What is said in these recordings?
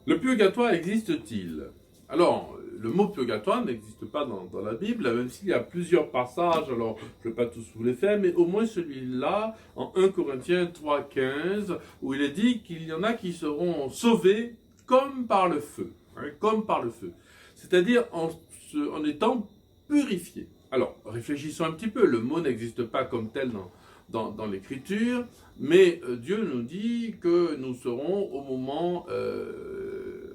Le purgatoire existe-t-il? Alors, le mot purgatoire n'existe pas dans la Bible, même s'il y a plusieurs passages, alors je ne vais pas tous vous les faire, mais au moins celui-là, en 1 Corinthiens 3,15, où il est dit qu'il y en a qui seront sauvés comme par le feu, hein, comme par le feu, c'est-à-dire en étant purifiés. Alors, réfléchissons un petit peu, le mot n'existe pas comme tel dans l'Écriture, mais Dieu nous dit que nous serons au moment,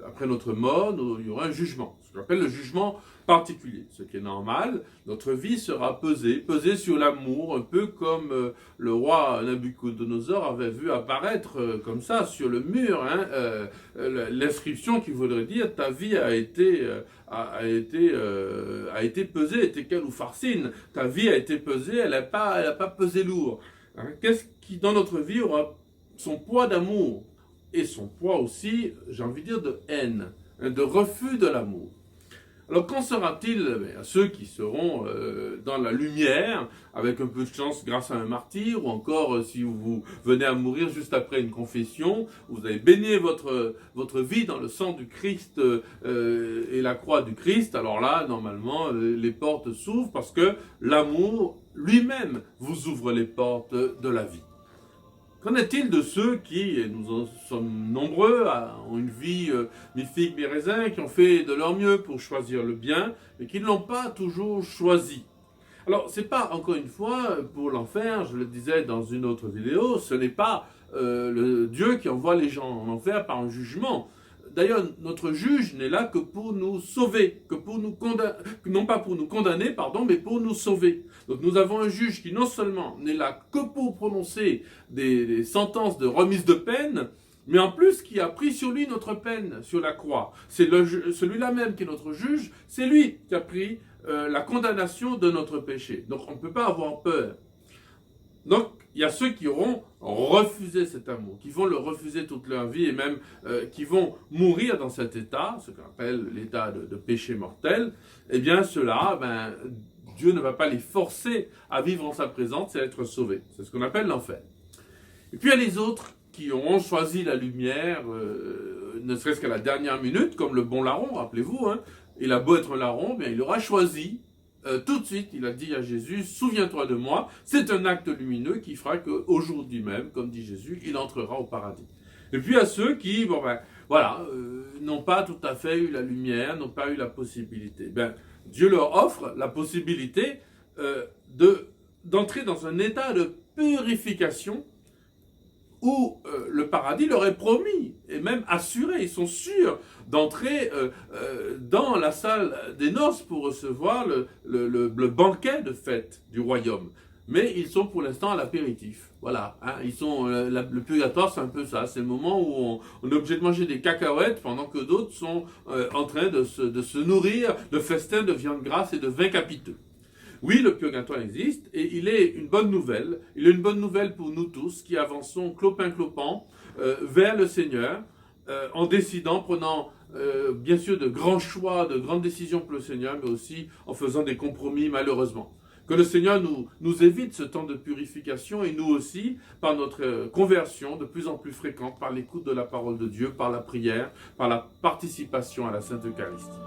après notre mort, il y aura un jugement, ce qu'on appelle le jugement particulier, ce qui est normal. Notre vie sera pesée sur l'amour, un peu comme le roi Nabucodonosor avait vu apparaître comme ça sur le mur, hein, l'inscription qui voudrait dire ta vie a été pesée, Tekel ou Farcine, ta vie a été pesée, elle n'a pas pesé lourd. Hein, qu'est-ce qui dans notre vie aura son poids d'amour et son poids aussi, j'ai envie de dire, de haine, hein, de refus de l'amour. Alors qu'en sera-t-il à ceux qui seront dans la lumière, avec un peu de chance grâce à un martyr, ou encore si vous venez à mourir juste après une confession, vous avez baigné votre vie dans le sang du Christ et la croix du Christ, alors là, normalement, les portes s'ouvrent parce que l'amour lui-même vous ouvre les portes de la vie. Qu'en est-il de ceux qui, et nous en sommes nombreux, ont une vie mi-figue, mi-raisin, qui ont fait de leur mieux pour choisir le bien, mais qui ne l'ont pas toujours choisi? Alors, c'est pas, encore une fois, pour l'enfer, je le disais dans une autre vidéo, ce n'est pas le Dieu qui envoie les gens en enfer par un jugement. D'ailleurs, notre juge n'est là que pour nous sauver, que pour nous condamner, non pas pour nous condamner, pardon, mais pour nous sauver. Donc nous avons un juge qui non seulement n'est là que pour prononcer des sentences de remise de peine, mais en plus qui a pris sur lui notre peine sur la croix. C'est celui-là même qui est notre juge, c'est lui qui a pris la condamnation de notre péché. Donc on ne peut pas avoir peur. Donc, il y a ceux qui auront refusé cet amour, qui vont le refuser toute leur vie et même qui vont mourir dans cet état, ce qu'on appelle l'état de péché mortel. Eh bien, ceux-là, Dieu ne va pas les forcer à vivre en sa présence et à être sauvés. C'est ce qu'on appelle l'enfer. Et puis, il y a les autres qui auront choisi la lumière, ne serait-ce qu'à la dernière minute, comme le bon larron, rappelez-vous, hein, il a beau être un larron, bien, il aura choisi. Tout de suite, il a dit à Jésus, souviens-toi de moi, c'est un acte lumineux qui fera qu'aujourd'hui même, comme dit Jésus, il entrera au paradis. Et puis à ceux qui, n'ont pas tout à fait eu la lumière, n'ont pas eu la possibilité. Dieu leur offre la possibilité d'entrer dans un état de purification où le paradis leur est promis et même assuré. Ils sont sûrs d'entrer dans la salle des noces pour recevoir le banquet de fête du royaume. Mais ils sont pour l'instant à l'apéritif. Voilà, hein, ils sont le purgatoire, c'est un peu ça. C'est le moment où on est obligé de manger des cacahuètes pendant que d'autres sont en train de se nourrir de festins de viande grasse et de vin capiteux. Oui, le purgatoire existe et il est une bonne nouvelle. Il est une bonne nouvelle pour nous tous qui avançons clopin-clopant vers le Seigneur en décidant, prenant bien sûr de grands choix, de grandes décisions pour le Seigneur, mais aussi en faisant des compromis malheureusement. Que le Seigneur nous évite ce temps de purification et nous aussi, par notre conversion de plus en plus fréquente, par l'écoute de la parole de Dieu, par la prière, par la participation à la Sainte Eucharistie.